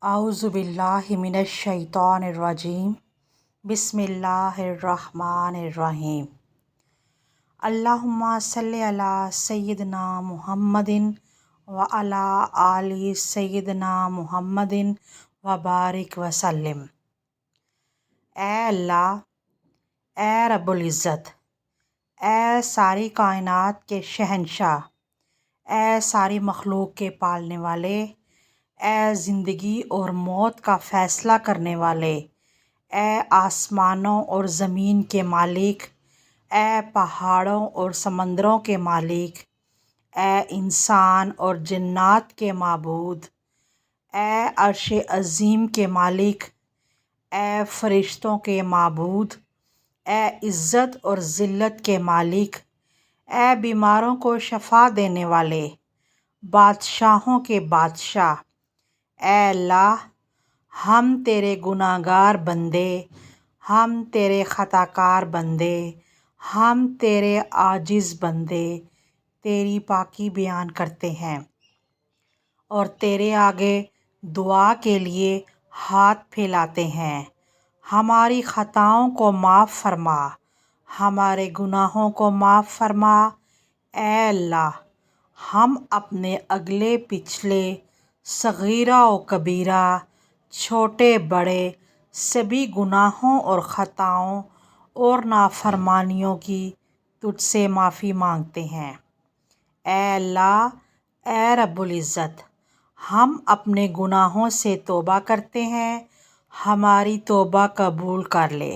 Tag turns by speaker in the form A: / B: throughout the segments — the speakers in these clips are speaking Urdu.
A: اعوذ باللہ من الشیطان الرجیم بسم اللہ الرحمن الرحیم اللہم صلی علی سیدنا محمد وعلی آل سیدنا محمد وبارک وسلم۔ اے اللہ، اے رب العزت، اے ساری کائنات کے شہنشاہ، اے ساری مخلوق کے پالنے والے، اے زندگی اور موت کا فیصلہ کرنے والے، اے آسمانوں اور زمین کے مالک، اے پہاڑوں اور سمندروں کے مالک، اے انسان اور جنات کے معبود، اے عرش عظیم کے مالک، اے فرشتوں کے معبود، اے عزت اور ذلت کے مالک، اے بیماروں کو شفا دینے والے، بادشاہوں کے بادشاہ، اے اللہ، ہم تیرے گناہ گار بندے، ہم تیرے خطا کار بندے، ہم تیرے عاجز بندے تیری پاکی بیان کرتے ہیں اور تیرے آگے دعا کے لیے ہاتھ پھیلاتے ہیں۔ ہماری خطاؤں کو معاف فرما، ہمارے گناہوں کو معاف فرما۔ اے اللہ، ہم اپنے اگلے پچھلے، صغیرہ و کبیرہ، چھوٹے بڑے سبھی گناہوں اور خطاؤں اور نافرمانیوں کی تجھ سے معافی مانگتے ہیں۔ اے اللہ، اے رب العزت، ہم اپنے گناہوں سے توبہ کرتے ہیں، ہماری توبہ قبول کر لے۔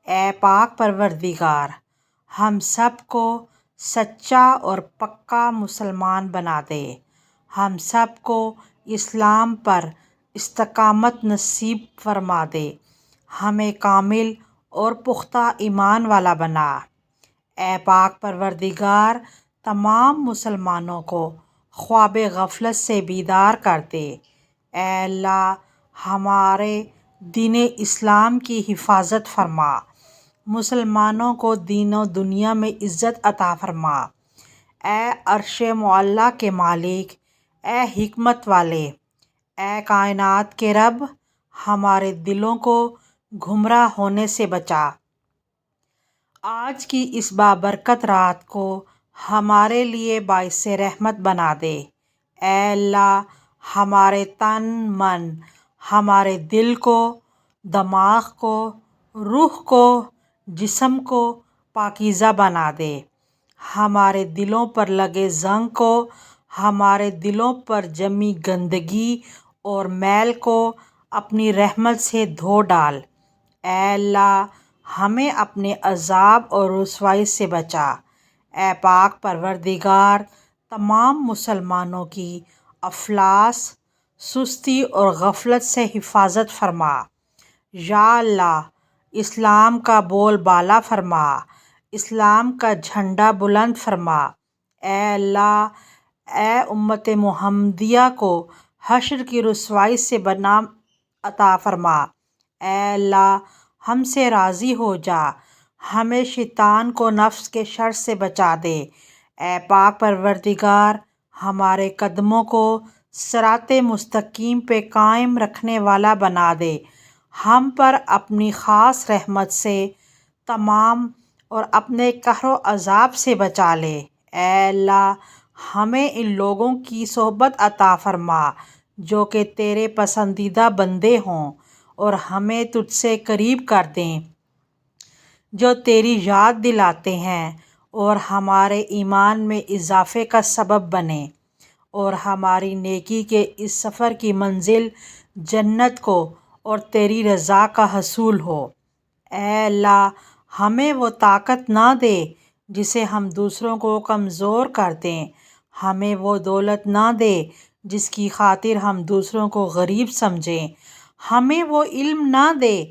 A: اے پاک پروردگار، ہم سب کو سچا اور پکا مسلمان بنا دے، ہم سب کو اسلام پر استقامت نصیب فرما دے، ہمیں کامل اور پختہ ایمان والا بنا۔ اے پاک پروردگار، تمام مسلمانوں کو خواب غفلت سے بیدار کر دے۔ اے اللہ، ہمارے دین اسلام کی حفاظت فرما، مسلمانوں کو دین و دنیا میں عزت عطا فرما۔ اے عرش معلیٰ کے مالک، اے حکمت والے، اے کائنات کے رب، ہمارے دلوں کو گمراہ ہونے سے بچا۔ آج کی اس بابرکت رات کو ہمارے لیے باعث رحمت بنا دے۔ اے اللہ، ہمارے تن من، ہمارے دل کو، دماغ کو، روح کو، جسم کو پاکیزہ بنا دے۔ ہمارے دلوں پر لگے زنگ کو، ہمارے دلوں پر جمی گندگی اور میل کو اپنی رحمت سے دھو ڈال۔ اے اللہ، ہمیں اپنے عذاب اور رسوائی سے بچا۔ اے پاک پروردگار، تمام مسلمانوں کی افلاس، سستی اور غفلت سے حفاظت فرما۔ یا اللہ، اسلام کا بول بالا فرما، اسلام کا جھنڈا بلند فرما۔ اے اللہ، اے امت محمدیہ کو حشر کی رسوائی سے بنا عطا فرما۔ اے اللہ، ہم سے راضی ہو جا، ہمیں شیطان کو نفس کے شر سے بچا دے۔ اے پاک پروردگار، ہمارے قدموں کو صراط مستقیم پہ قائم رکھنے والا بنا دے، ہم پر اپنی خاص رحمت سے تمام اور اپنے قہر و عذاب سے بچا لے۔ اے اللہ، ہمیں ان لوگوں کی صحبت عطا فرما جو کہ تیرے پسندیدہ بندے ہوں اور ہمیں تجھ سے قریب کر دیں، جو تیری یاد دلاتے ہیں اور ہمارے ایمان میں اضافے کا سبب بنیں اور ہماری نیکی کے اس سفر کی منزل جنت کو اور تیری رضا کا حصول ہو۔ اے اللہ، ہمیں وہ طاقت نہ دے جسے ہم دوسروں کو کمزور کر دیں، ہمیں وہ دولت نہ دے جس کی خاطر ہم دوسروں کو غریب سمجھیں، ہمیں وہ علم نہ دے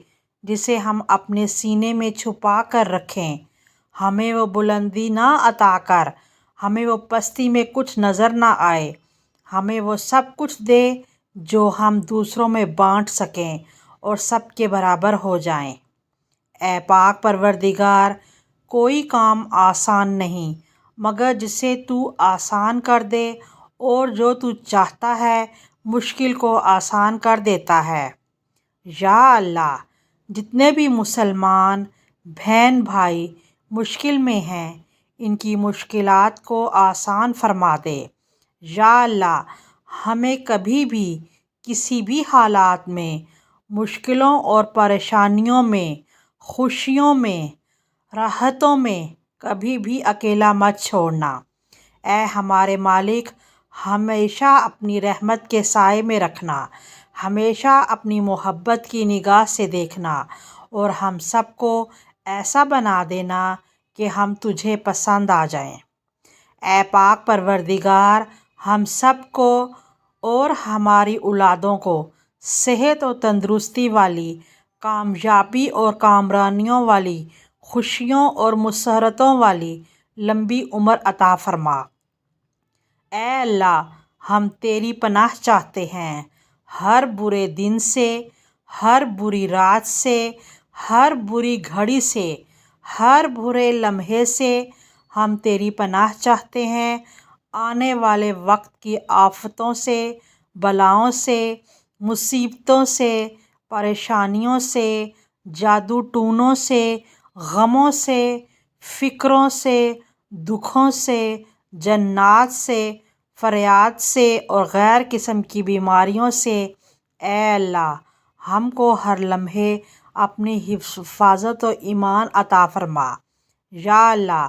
A: جسے ہم اپنے سینے میں چھپا کر رکھیں، ہمیں وہ بلندی نہ عطا کر ہمیں وہ پستی میں کچھ نظر نہ آئے، ہمیں وہ سب کچھ دے جو ہم دوسروں میں بانٹ سکیں اور سب کے برابر ہو جائیں۔ اے پاک پروردگار، کوئی کام آسان نہیں مگر جسے تو آسان کر دے، اور جو تو چاہتا ہے مشکل کو آسان کر دیتا ہے۔ یا اللہ، جتنے بھی مسلمان بہن بھائی مشکل میں ہیں ان کی مشکلات کو آسان فرما دے۔ یا اللہ، ہمیں کبھی بھی کسی بھی حالات میں مشکلوں اور پریشانیوں میں، خوشیوں میں، راحتوں میں کبھی بھی اکیلا مت چھوڑنا۔ اے ہمارے مالک، ہمیشہ اپنی رحمت کے سائے میں رکھنا، ہمیشہ اپنی محبت کی نگاہ سے دیکھنا اور ہم سب کو ایسا بنا دینا کہ ہم تجھے پسند آ جائیں۔ اے پاک پروردگار، ہم سب کو اور ہماری اولادوں کو صحت و تندرستی والی، کامیابی اور کامرانیوں والی، خوشیوں اور مسرتوں والی لمبی عمر عطا فرما۔ اے اللہ، ہم تیری پناہ چاہتے ہیں، ہر برے دن سے، ہر بری رات سے، ہر بری گھڑی سے، ہر برے لمحے سے ہم تیری پناہ چاہتے ہیں۔ آنے والے وقت کی آفتوں سے، بلاؤں سے، مصیبتوں سے، پریشانیوں سے، جادو ٹونوں سے، غموں سے، فکروں سے، دکھوں سے، جنات سے، فریاد سے اور غیر قسم کی بیماریوں سے اے اللہ ہم کو ہر لمحے اپنی حفاظت و ایمان عطا فرما۔ یا اللہ،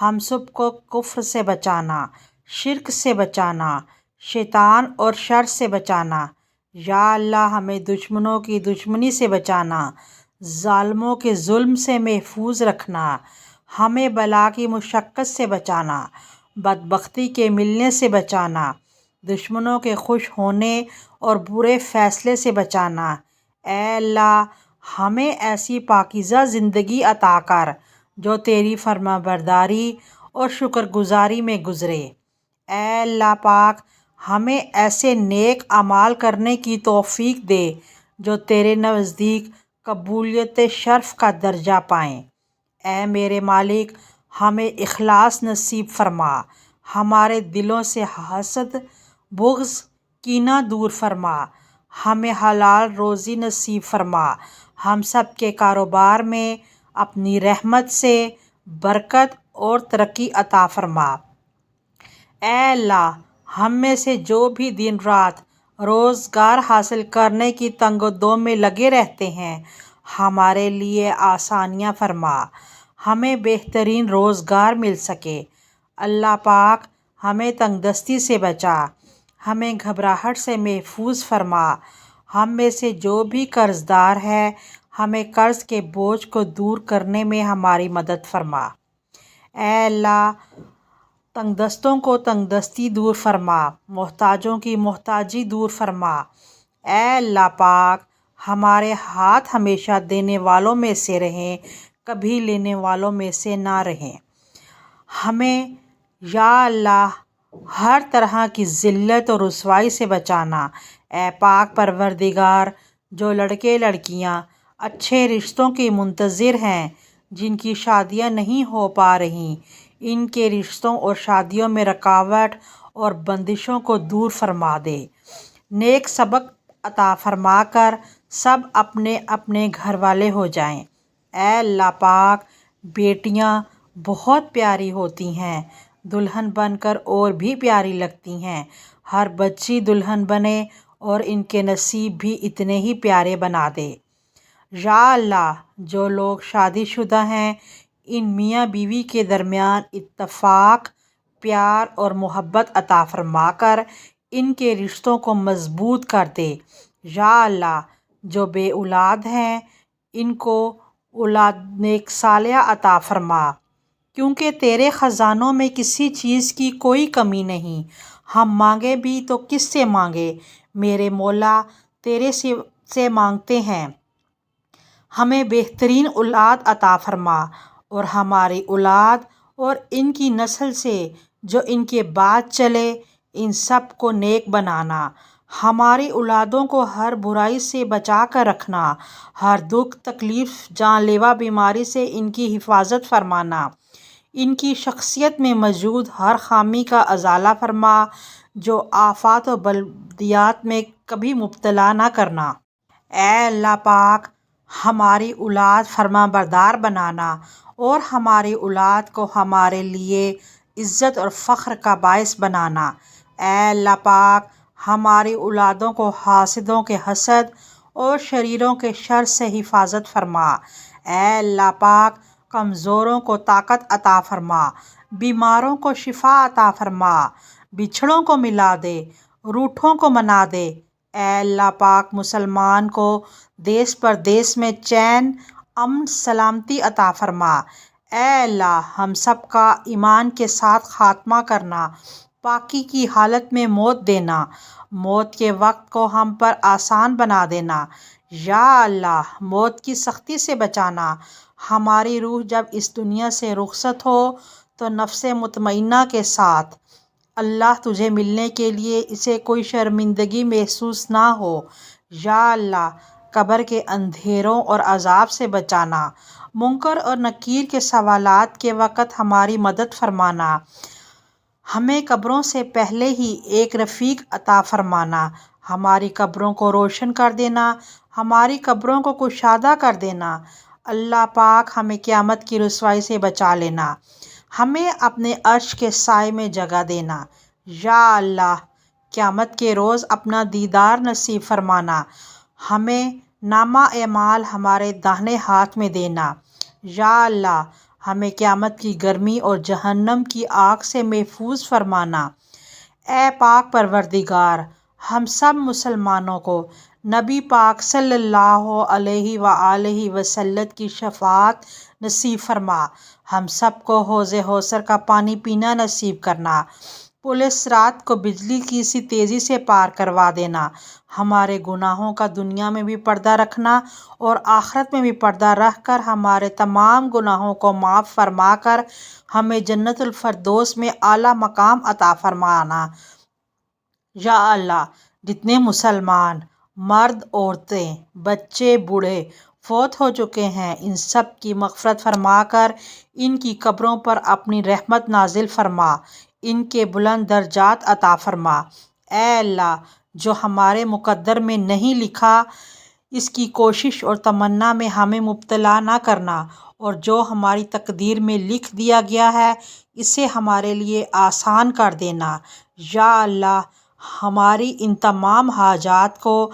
A: ہم سب کو کفر سے بچانا، شرک سے بچانا، شیطان اور شر سے بچانا۔ یا اللہ، ہمیں دشمنوں کی دشمنی سے بچانا، ظالموں کے ظلم سے محفوظ رکھنا، ہمیں بلا کی مشقت سے بچانا، بدبختی کے ملنے سے بچانا، دشمنوں کے خوش ہونے اور برے فیصلے سے بچانا۔ اے اللہ، ہمیں ایسی پاکیزہ زندگی عطا کر جو تیری فرما برداری اور شکر گزاری میں گزرے۔ اے اللہ پاک، ہمیں ایسے نیک اعمال کرنے کی توفیق دے جو تیرے نزدیک قبولیت شرف کا درجہ پائیں۔ اے میرے مالک، ہمیں اخلاص نصیب فرما، ہمارے دلوں سے حسد، بغض، کینہ دور فرما، ہمیں حلال روزی نصیب فرما، ہم سب کے کاروبار میں اپنی رحمت سے برکت اور ترقی عطا فرما۔ اے اللہ، ہم میں سے جو بھی دن رات روزگار حاصل کرنے کی تنگ و دو میں لگے رہتے ہیں ہمارے لیے آسانیاں فرما، ہمیں بہترین روزگار مل سکے۔ اللہ پاک، ہمیں تنگ دستی سے بچا، ہمیں گھبراہٹ سے محفوظ فرما، ہم میں سے جو بھی قرض دار ہے ہمیں قرض کے بوجھ کو دور کرنے میں ہماری مدد فرما۔ اے اللہ، تنگ دستوں کو تنگ دستی دور فرما، محتاجوں کی محتاجی دور فرما۔ اے اللہ پاک، ہمارے ہاتھ ہمیشہ دینے والوں میں سے رہیں، کبھی لینے والوں میں سے نہ رہیں۔ ہمیں یا اللہ ہر طرح کی ذلت اور رسوائی سے بچانا۔ اے پاک پروردگار، جو لڑکے لڑکیاں اچھے رشتوں کی منتظر ہیں، جن کی شادیاں نہیں ہو پا رہیں، ان کے رشتوں اور شادیوں میں رکاوٹ اور بندشوں کو دور فرما دے۔ نیک سبق عطا فرما کر سب اپنے اپنے گھر والے ہو جائیں۔ اے اللہ پاک، بیٹیاں بہت پیاری ہوتی ہیں، دلہن بن کر اور بھی پیاری لگتی ہیں۔ ہر بچی دلہن بنے اور ان کے نصیب بھی اتنے ہی پیارے بنا دے۔ یا اللہ، جو لوگ شادی شدہ ہیں ان میاں بیوی کے درمیان اتفاق، پیار اور محبت عطا فرما کر ان کے رشتوں کو مضبوط کر دے۔ یا اللہ، جو بے اولاد ہیں ان کو اولاد نیک صالحہ عطا فرما، کیونکہ تیرے خزانوں میں کسی چیز کی کوئی کمی نہیں۔ ہم مانگے بھی تو کس سے مانگے میرے مولا، تیرے سے مانگتے ہیں۔ ہمیں بہترین اولاد عطا فرما اور ہماری اولاد اور ان کی نسل سے جو ان کے بعد چلے ان سب کو نیک بنانا۔ ہماری اولادوں کو ہر برائی سے بچا کر رکھنا، ہر دکھ تکلیف جان لیوا بیماری سے ان کی حفاظت فرمانا، ان کی شخصیت میں موجود ہر خامی کا ازالہ فرما، جو آفات و بلدیات میں کبھی مبتلا نہ کرنا۔ اے اللہ پاک، ہماری اولاد فرما بردار بنانا اور ہماری اولاد کو ہمارے لیے عزت اور فخر کا باعث بنانا۔ اے اللہ پاک، ہماری اولادوں کو حاسدوں کے حسد اور شریروں کے شر سے حفاظت فرما۔ اے اللہ پاک، کمزوروں کو طاقت عطا فرما، بیماروں کو شفا عطا فرما، بچھڑوں کو ملا دے، روٹھوں کو منا دے۔ اے اللہ پاک، مسلمان کو دیس پردیس میں چین، امن، سلامتی عطا فرما۔ اے اللہ، ہم سب کا ایمان کے ساتھ خاتمہ کرنا، پاکی کی حالت میں موت دینا، موت کے وقت کو ہم پر آسان بنا دینا۔ یا اللہ، موت کی سختی سے بچانا۔ ہماری روح جب اس دنیا سے رخصت ہو تو نفس مطمئنہ کے ساتھ اللہ تجھے ملنے کے لیے اسے کوئی شرمندگی محسوس نہ ہو۔ یا اللہ، قبر کے اندھیروں اور عذاب سے بچانا، منکر اور نکیر کے سوالات کے وقت ہماری مدد فرمانا، ہمیں قبروں سے پہلے ہی ایک رفیق عطا فرمانا، ہماری قبروں کو روشن کر دینا، ہماری قبروں کو کشادہ کر دینا۔ اللہ پاک، ہمیں قیامت کی رسوائی سے بچا لینا، ہمیں اپنے عرش کے سائے میں جگہ دینا۔ یا اللہ، قیامت کے روز اپنا دیدار نصیب فرمانا، ہمیں نامہ اعمال ہمارے داہنے ہاتھ میں دینا۔ یا اللہ، ہمیں قیامت کی گرمی اور جہنم کی آگ سے محفوظ فرمانا۔ اے پاک پروردگار، ہم سب مسلمانوں کو نبی پاک صلی اللہ علیہ وآلہ وسلم کی شفاعت نصیب فرما، ہم سب کو حوض کوثر کا پانی پینا نصیب کرنا، پل صراط کو بجلی کی سی تیزی سے پار کروا دینا، ہمارے گناہوں کا دنیا میں بھی پردہ رکھنا اور آخرت میں بھی پردہ رکھ کر ہمارے تمام گناہوں کو معاف فرما کر ہمیں جنت الفردوس میں اعلیٰ مقام عطا فرمانا۔ یا اللہ، جتنے مسلمان مرد، عورتیں، بچے، بوڑھے فوت ہو چکے ہیں، ان سب کی مغفرت فرما کر ان کی قبروں پر اپنی رحمت نازل فرما، ان کے بلند درجات عطا فرما۔ اے اللہ، جو ہمارے مقدر میں نہیں لکھا اس کی کوشش اور تمنا میں ہمیں مبتلا نہ کرنا، اور جو ہماری تقدیر میں لکھ دیا گیا ہے اسے ہمارے لیے آسان کر دینا۔ یا اللہ، ہماری ان تمام حاجات کو،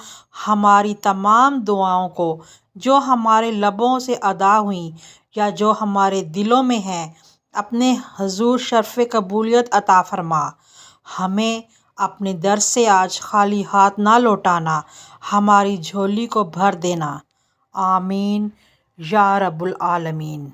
A: ہماری تمام دعاؤں کو جو ہمارے لبوں سے ادا ہوئیں یا جو ہمارے دلوں میں ہیں، اپنے حضور شرف قبولیت عطا فرما۔ ہمیں اپنے در سے آج خالی ہاتھ نہ لوٹانا، ہماری جھولی کو بھر دینا۔ آمین یا رب العالمین۔